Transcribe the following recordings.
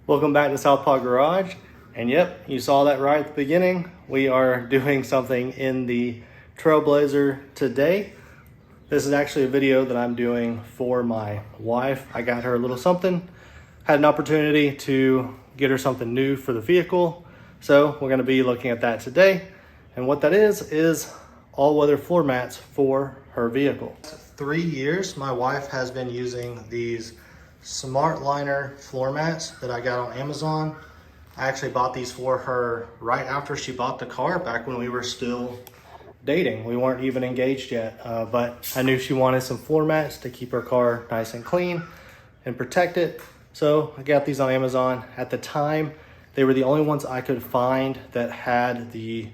Welcome back to Southpaw Garage. And yep, you saw that right at the beginning. We are doing something in the Trailblazer today. This is actually a video that I'm doing for my wife. I got her a little something, had an opportunity to get her something new for the vehicle. So we're gonna be looking at that today. And what that is all-weather floor mats for her vehicle. 3 years, my wife has been using these Smart Liner floor mats that I got on Amazon. I actually bought these for her right after she bought the car, back when we were still dating. We weren't even engaged yet, but I knew she wanted some floor mats to keep her car nice and clean and protect it. So I got these on Amazon. At the time, they were the only ones I could find that had the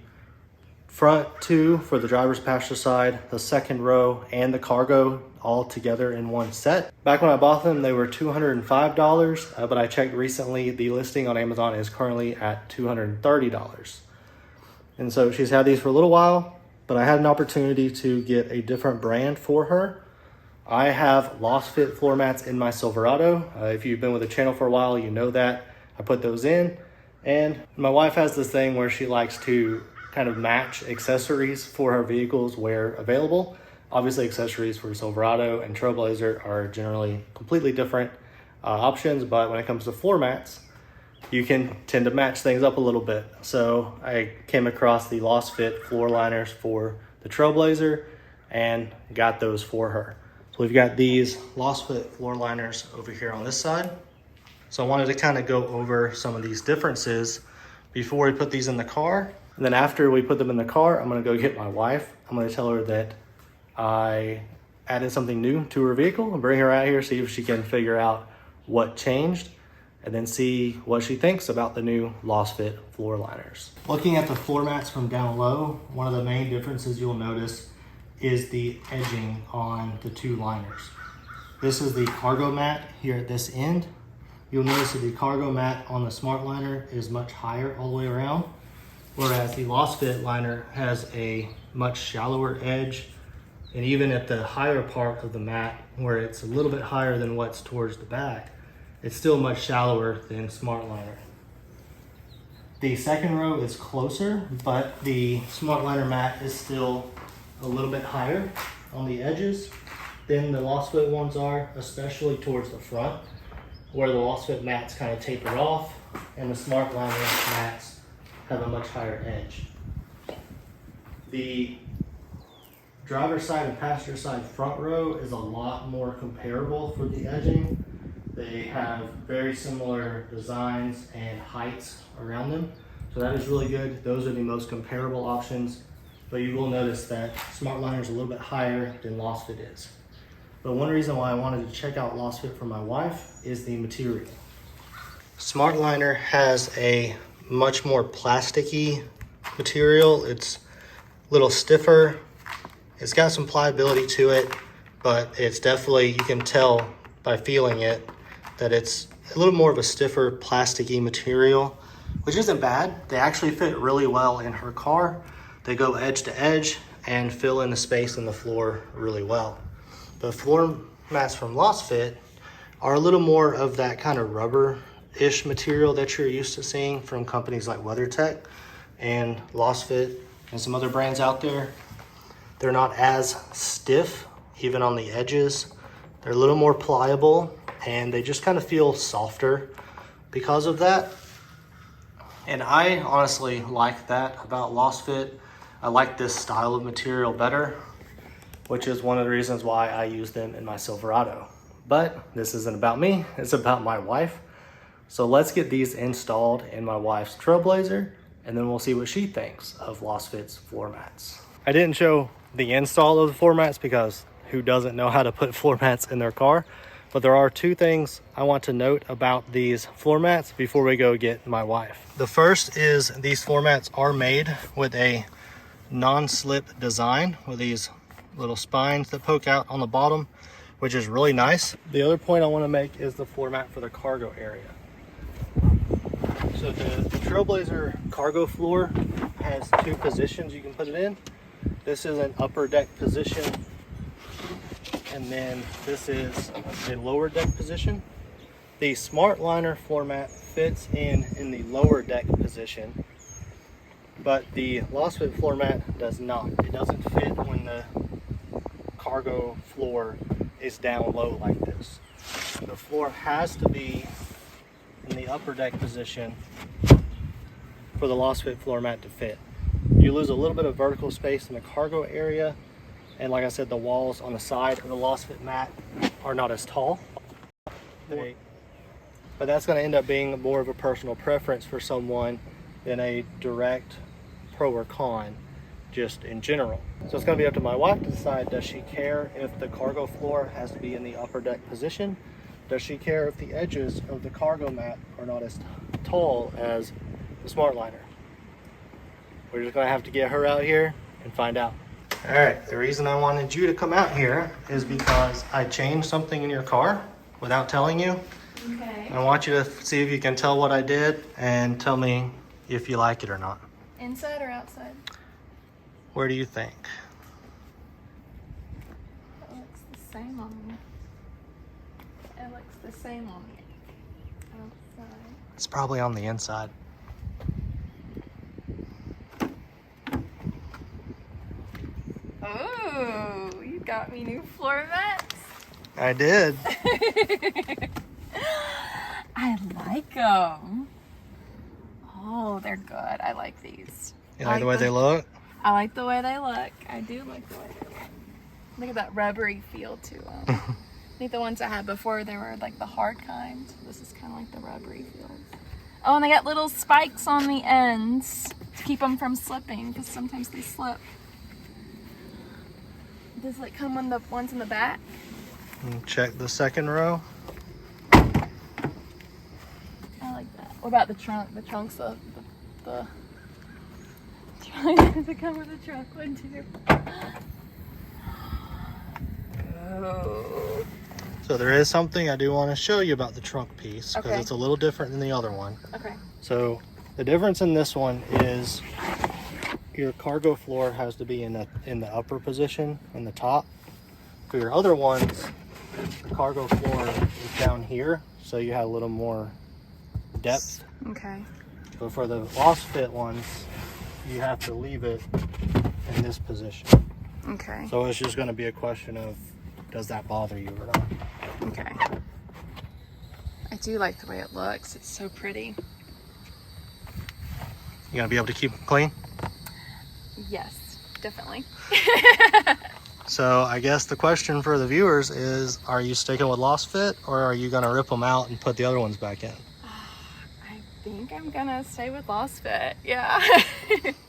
front two for the driver's passenger side, the second row, and the cargo all together in one set. Back when I bought them, they were $205, but I checked recently, the listing on Amazon is currently at $230. And so she's had these for a little while, but I had an opportunity to get a different brand for her. I have Lasfit floor mats in my Silverado. If you've been with the channel for a while, you know that. I put those in, and my wife has this thing where she likes to kind of match accessories for her vehicles where available. Obviously, accessories for Silverado and Trailblazer are generally completely different options, but when it comes to floor mats, you can tend to match things up a little bit. So I came across the Lasfit floor liners for the Trailblazer and got those for her. So we've got these Lasfit floor liners over here on this side. So I wanted to kind of go over some of these differences before we put these in the car. And then after we put them in the car, I'm gonna go get my wife. I'm gonna tell her that I added something new to her vehicle and bring her out here, see if she can figure out what changed, and then see what she thinks about the new Lasfit floor liners. Looking at the floor mats from down low, one of the main differences you'll notice is the edging on the two liners. This is the cargo mat here at this end. You'll notice that the cargo mat on the Smart Liner is much higher all the way around, whereas the Lasfit liner has a much shallower edge. And even at the higher part of the mat, where it's a little bit higher than what's towards the back, it's still much shallower than Smart Liner. The second row is closer, but the Smart Liner mat is still a little bit higher on the edges than the Lasfit ones are, especially towards the front, where the Lasfit mats kind of taper off, and the Smart Liner mats have a much higher edge. The driver's side and passenger side front row is a lot more comparable for the edging. They have very similar designs and heights around them, so that is really good. Those are the most comparable options, but you will notice that Smart Liner is a little bit higher than Lasfit is. But one reason why I wanted to check out Lasfit for my wife is the material. Smart Liner has a much more plasticky material. It's a little stiffer. It's got some pliability to it, but it's definitely, you can tell by feeling it that it's a little more of a stiffer plasticky material, which isn't bad. They actually fit really well in her car. They go edge to edge and fill in the space in the floor really well. The floor mats from Lasfit are a little more of that kind of rubber-ish material that you're used to seeing from companies like WeatherTech and Lasfit and some other brands out there. They're not as stiff, even on the edges. They're a little more pliable, and they just kind of feel softer because of that. And I honestly like that about Lasfit. I like this style of material better, which is one of the reasons why I use them in my Silverado. But this isn't about me, it's about my wife. So let's get these installed in my wife's Trailblazer, and then we'll see what she thinks of Lasfit's floor mats. I didn't show the install of the floor mats because who doesn't know how to put floor mats in their car? But there are two things I want to note about these floor mats before we go get my wife. The first is these floor mats are made with a non-slip design with these little spines that poke out on the bottom, which is really nice. The other point I want to make is the floor mat for the cargo area. So the Trailblazer cargo floor has two positions you can put it in. This is an upper deck position, and then this is a lower deck position. The Smart Liner floor mat fits in the lower deck position, but the Lasfit floor mat does not. It doesn't fit when the cargo floor is down low like this. The floor has to be in the upper deck position for the Lasfit floor mat to fit. You lose a little bit of vertical space in the cargo area, and like I said, the walls on the side of the Lasfit mat are not as tall. But that's going to end up being more of a personal preference for someone than a direct pro or con, just in general. So it's going to be up to my wife to decide, does she care if the cargo floor has to be in the upper deck position? Does she care if the edges of the cargo mat are not as tall as the Smart Liner? We're just going to have to get her out here and find out. All right, the reason I wanted you to come out here is because I changed something in your car without telling you. Okay. I want you to see if you can tell what I did and tell me if you like it or not. Inside or outside? Where do you think? It looks the same on me. It looks the same on me. Outside. It's probably on the inside. Oh, you got me new floor mats? I did. I like them. Oh, they're good. I like these. You like the way they look? I like the way they look. I do like the way they look. Look at that rubbery feel to them. I think the ones I had before, they were like the hard kind. This is kind of like the rubbery feel. Oh, and they got little spikes on the ends to keep them from slipping, because sometimes they slip. Does it come on the ones in the back? And check the second row. I like that. What about the trunk? The trunk's the trunk. Does it come with a trunk one too? Oh. So there is something I do want to show you about the trunk piece, because Okay. it's a little different than the other one. Okay. So the difference in this one is your cargo floor has to be in the upper position, in the top. For your other ones, the cargo floor is down here, so you have a little more depth. Okay. But for the Lasfit ones, you have to leave it in this position. Okay. So it's just going to be a question of, does that bother you or not? Okay. I do like the way it looks. It's so pretty. You going to be able to keep it clean? Yes, definitely. So I guess the question for the viewers is, are you sticking with Lasfit, or are you going to rip them out and put the other ones back in? I think I'm gonna stay with Lasfit. Yeah.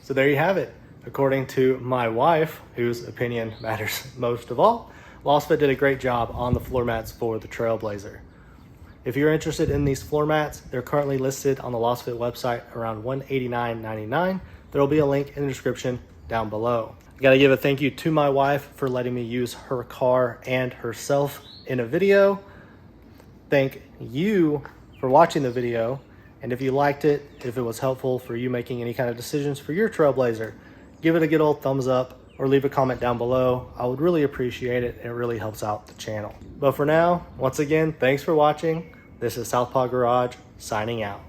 So there you have it. According to my wife, whose opinion matters most of all, Lasfit did a great job on the floor mats for the Trailblazer. If you're interested in these floor mats, they're currently listed on the Lasfit website around $189.99. There will be a link in the description down below. I gotta give a thank you to my wife for letting me use her car and herself in a video. Thank you for watching the video. And if you liked it, if it was helpful for you making any kind of decisions for your Trailblazer, give it a good old thumbs up or leave a comment down below. I would really appreciate it. It really helps out the channel. But for now, once again, thanks for watching. This is Southpaw Garage signing out.